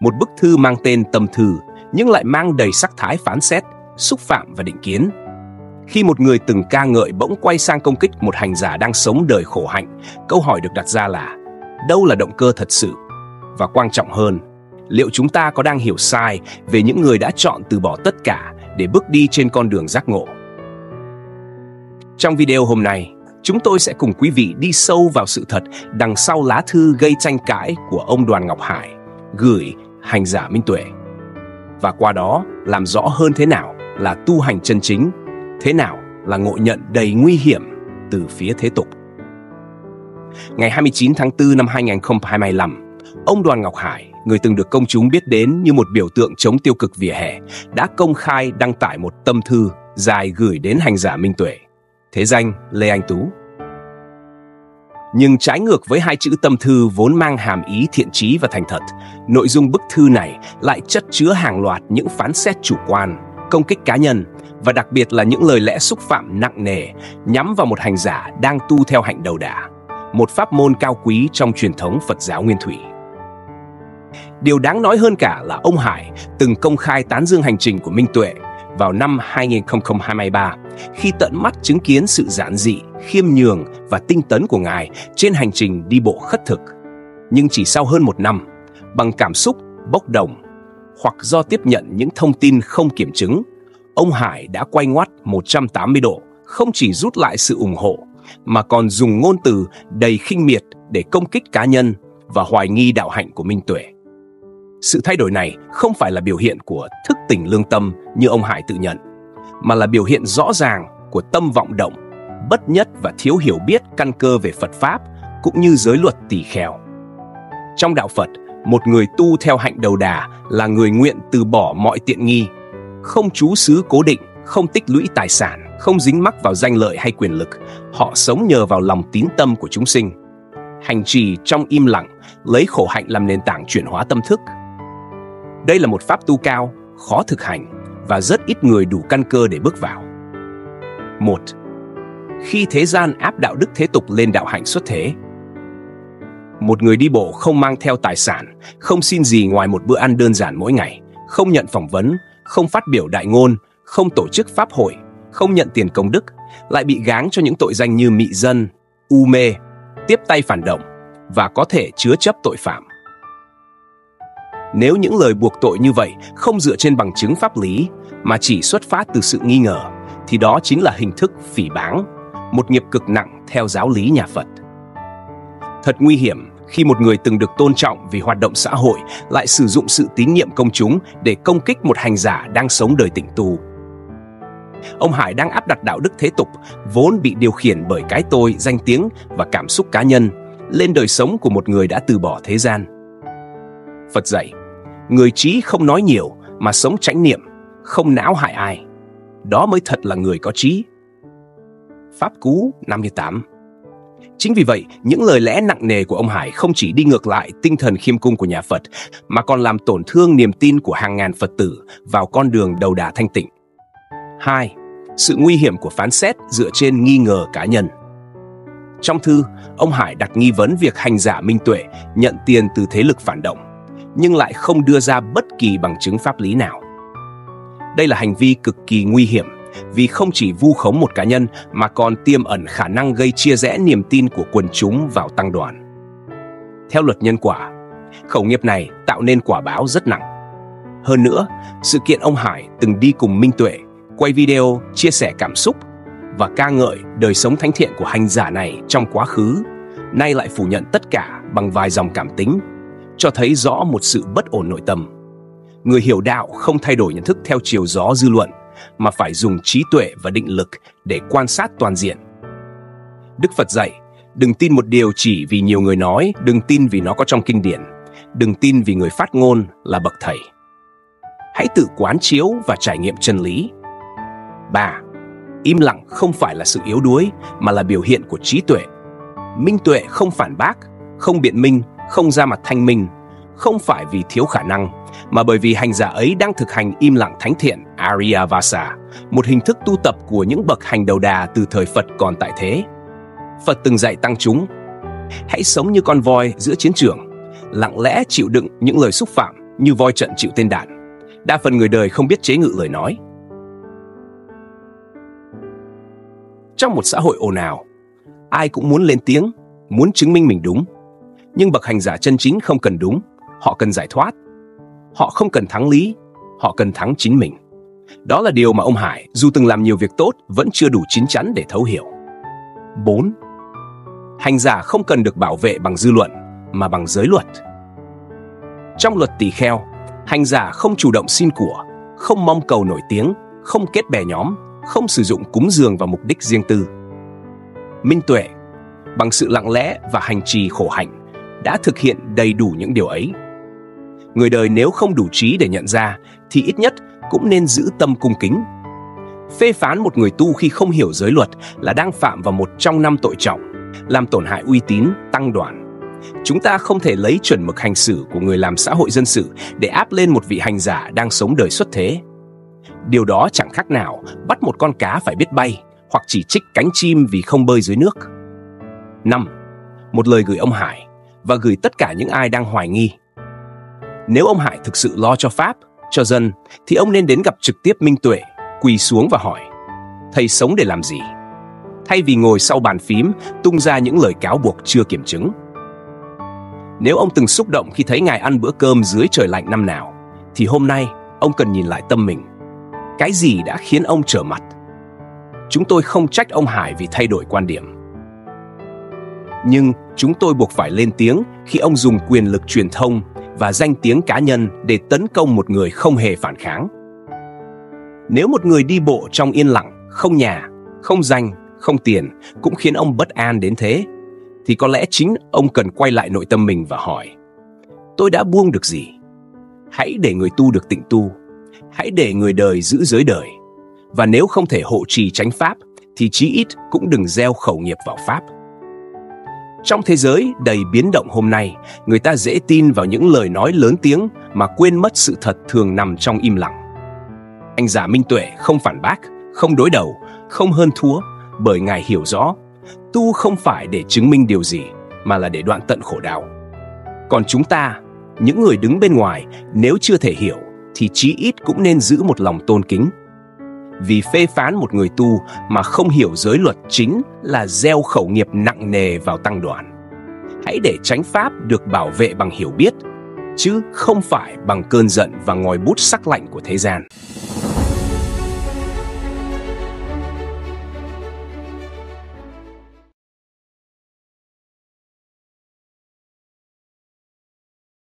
một bức thư mang tên Tâm Thư nhưng lại mang đầy sắc thái phán xét, xúc phạm và định kiến. Khi một người từng ca ngợi bỗng quay sang công kích một hành giả đang sống đời khổ hạnh, câu hỏi được đặt ra là đâu là động cơ thật sự? Và quan trọng hơn, liệu chúng ta có đang hiểu sai về những người đã chọn từ bỏ tất cả để bước đi trên con đường giác ngộ? Trong video hôm nay, chúng tôi sẽ cùng quý vị đi sâu vào sự thật đằng sau lá thư gây tranh cãi của ông Đoàn Ngọc Hải gửi hành giả Minh Tuệ. Và qua đó làm rõ hơn thế nào là tu hành chân chính, thế nào là ngộ nhận đầy nguy hiểm từ phía thế tục. Ngày 29 tháng 4 năm 2025, ông Đoàn Ngọc Hải, người từng được công chúng biết đến như một biểu tượng chống tiêu cực vỉa hè, đã công khai đăng tải một tâm thư dài gửi đến hành giả Minh Tuệ, thế danh Lê Anh Tú. Nhưng trái ngược với hai chữ tâm thư vốn mang hàm ý thiện chí và thành thật, nội dung bức thư này lại chất chứa hàng loạt những phán xét chủ quan, công kích cá nhân và đặc biệt là những lời lẽ xúc phạm nặng nề nhắm vào một hành giả đang tu theo hạnh đầu đà, một pháp môn cao quý trong truyền thống Phật giáo Nguyên Thủy. Điều đáng nói hơn cả là ông Hải từng công khai tán dương hành trình của Minh Tuệ vào năm 2023 khi tận mắt chứng kiến sự giản dị, khiêm nhường và tinh tấn của Ngài trên hành trình đi bộ khất thực. Nhưng chỉ sau hơn một năm, bằng cảm xúc, bốc đồng hoặc do tiếp nhận những thông tin không kiểm chứng, ông Hải đã quay ngoắt 180 độ, không chỉ rút lại sự ủng hộ mà còn dùng ngôn từ đầy khinh miệt để công kích cá nhân và hoài nghi đạo hạnh của Minh Tuệ. Sự thay đổi này không phải là biểu hiện của thức tỉnh lương tâm như ông Hải tự nhận, mà là biểu hiện rõ ràng của tâm vọng động, bất nhất và thiếu hiểu biết căn cơ về Phật Pháp cũng như giới luật tỳ kheo. Trong đạo Phật, một người tu theo hạnh đầu đà là người nguyện từ bỏ mọi tiện nghi, không trú xứ cố định, không tích lũy tài sản, không dính mắc vào danh lợi hay quyền lực. Họ sống nhờ vào lòng tín tâm của chúng sinh, hành trì trong im lặng, lấy khổ hạnh làm nền tảng chuyển hóa tâm thức. Đây là một pháp tu cao, khó thực hành và rất ít người đủ căn cơ để bước vào. 1. Khi thế gian áp đạo đức thế tục lên đạo hạnh xuất thế. Một người đi bộ không mang theo tài sản, không xin gì ngoài một bữa ăn đơn giản mỗi ngày, không nhận phỏng vấn, không phát biểu đại ngôn, không tổ chức pháp hội, không nhận tiền công đức, lại bị gáng cho những tội danh như mị dân, u mê, tiếp tay phản động và có thể chứa chấp tội phạm. Nếu những lời buộc tội như vậy không dựa trên bằng chứng pháp lý mà chỉ xuất phát từ sự nghi ngờ, thì đó chính là hình thức phỉ báng, một nghiệp cực nặng theo giáo lý nhà Phật. Thật nguy hiểm khi một người từng được tôn trọng vì hoạt động xã hội lại sử dụng sự tín nhiệm công chúng để công kích một hành giả đang sống đời tịnh tu. Ông Hải đang áp đặt đạo đức thế tục vốn bị điều khiển bởi cái tôi, danh tiếng và cảm xúc cá nhân lên đời sống của một người đã từ bỏ thế gian. Phật dạy, người trí không nói nhiều mà sống chánh niệm, không não hại ai. Đó mới thật là người có trí. Pháp Cú 58. Chính vì vậy, những lời lẽ nặng nề của ông Hải không chỉ đi ngược lại tinh thần khiêm cung của nhà Phật, mà còn làm tổn thương niềm tin của hàng ngàn Phật tử vào con đường đầu đà thanh tịnh. 2. Sự nguy hiểm của phán xét dựa trên nghi ngờ cá nhân. Trong thư, ông Hải đặt nghi vấn việc hành giả Minh Tuệ nhận tiền từ thế lực phản động, nhưng lại không đưa ra bất kỳ bằng chứng pháp lý nào. Đây là hành vi cực kỳ nguy hiểm vì không chỉ vu khống một cá nhân mà còn tiềm ẩn khả năng gây chia rẽ niềm tin của quần chúng vào tăng đoàn. Theo luật nhân quả, khẩu nghiệp này tạo nên quả báo rất nặng. Hơn nữa, sự kiện ông Hải từng đi cùng Minh Tuệ, quay video chia sẻ cảm xúc và ca ngợi đời sống thánh thiện của hành giả này trong quá khứ, nay lại phủ nhận tất cả bằng vài dòng cảm tính, cho thấy rõ một sự bất ổn nội tâm. Người hiểu đạo không thay đổi nhận thức theo chiều gió dư luận, mà phải dùng trí tuệ và định lực để quan sát toàn diện. Đức Phật dạy, đừng tin một điều chỉ vì nhiều người nói, đừng tin vì nó có trong kinh điển, đừng tin vì người phát ngôn là bậc thầy. Hãy tự quán chiếu và trải nghiệm chân lý. 3. Im lặng không phải là sự yếu đuối, mà là biểu hiện của trí tuệ. Minh Tuệ không phản bác, không biện minh, không ra mặt thanh minh, không phải vì thiếu khả năng, mà bởi vì hành giả ấy đang thực hành im lặng thánh thiện Arya Vasa, một hình thức tu tập của những bậc hành đầu đà từ thời Phật còn tại thế. Phật từng dạy tăng chúng, hãy sống như con voi giữa chiến trường, lặng lẽ chịu đựng những lời xúc phạm, như voi trận chịu tên đạn. Đa phần người đời không biết chế ngự lời nói. Trong một xã hội ồn ào, ai cũng muốn lên tiếng, muốn chứng minh mình đúng. Nhưng bậc hành giả chân chính không cần đúng, họ cần giải thoát. Họ không cần thắng lý, họ cần thắng chính mình. Đó là điều mà ông Hải, dù từng làm nhiều việc tốt, vẫn chưa đủ chín chắn để thấu hiểu. 4. Hành giả không cần được bảo vệ bằng dư luận, mà bằng giới luật. Trong luật tỳ kheo, hành giả không chủ động xin của, không mong cầu nổi tiếng, không kết bè nhóm, không sử dụng cúng dường vào mục đích riêng tư. Minh tuệ, bằng sự lặng lẽ và hành trì khổ hạnh, đã thực hiện đầy đủ những điều ấy. Người đời nếu không đủ trí để nhận ra, thì ít nhất cũng nên giữ tâm cung kính. Phê phán một người tu khi không hiểu giới luật là đang phạm vào một trong 5 tội trọng, làm tổn hại uy tín, tăng đoàn. Chúng ta không thể lấy chuẩn mực hành xử của người làm xã hội dân sự để áp lên một vị hành giả đang sống đời xuất thế. Điều đó chẳng khác nào bắt một con cá phải biết bay, hoặc chỉ trích cánh chim vì không bơi dưới nước. 5. Một lời gửi ông Hải và gửi tất cả những ai đang hoài nghi. Nếu ông Hải thực sự lo cho Pháp, cho dân, thì ông nên đến gặp trực tiếp Minh Tuệ, quỳ xuống và hỏi: thầy sống để làm gì? Thay vì ngồi sau bàn phím tung ra những lời cáo buộc chưa kiểm chứng. Nếu ông từng xúc động khi thấy Ngài ăn bữa cơm dưới trời lạnh năm nào, thì hôm nay ông cần nhìn lại tâm mình. Cái gì đã khiến ông trở mặt? Chúng tôi không trách ông Hải vì thay đổi quan điểm. Nhưng chúng tôi buộc phải lên tiếng khi ông dùng quyền lực truyền thông và danh tiếng cá nhân để tấn công một người không hề phản kháng. Nếu một người đi bộ trong yên lặng, không nhà, không danh, không tiền cũng khiến ông bất an đến thế, thì có lẽ chính ông cần quay lại nội tâm mình và hỏi: tôi đã buông được gì? Hãy để người tu được tịnh tu. Hãy để người đời giữ giới đời. Và nếu không thể hộ trì chánh pháp, thì chí ít cũng đừng gieo khẩu nghiệp vào pháp. Trong thế giới đầy biến động hôm nay, người ta dễ tin vào những lời nói lớn tiếng mà quên mất sự thật thường nằm trong im lặng. Hành giả Minh Tuệ không phản bác, không đối đầu, không hơn thua, bởi Ngài hiểu rõ, tu không phải để chứng minh điều gì, mà là để đoạn tận khổ đau. Còn chúng ta, những người đứng bên ngoài, nếu chưa thể hiểu, thì chí ít cũng nên giữ một lòng tôn kính. Vì phê phán một người tu mà không hiểu giới luật chính là gieo khẩu nghiệp nặng nề vào tăng đoàn. Hãy để chánh pháp được bảo vệ bằng hiểu biết, chứ không phải bằng cơn giận và ngòi bút sắc lạnh của thế gian.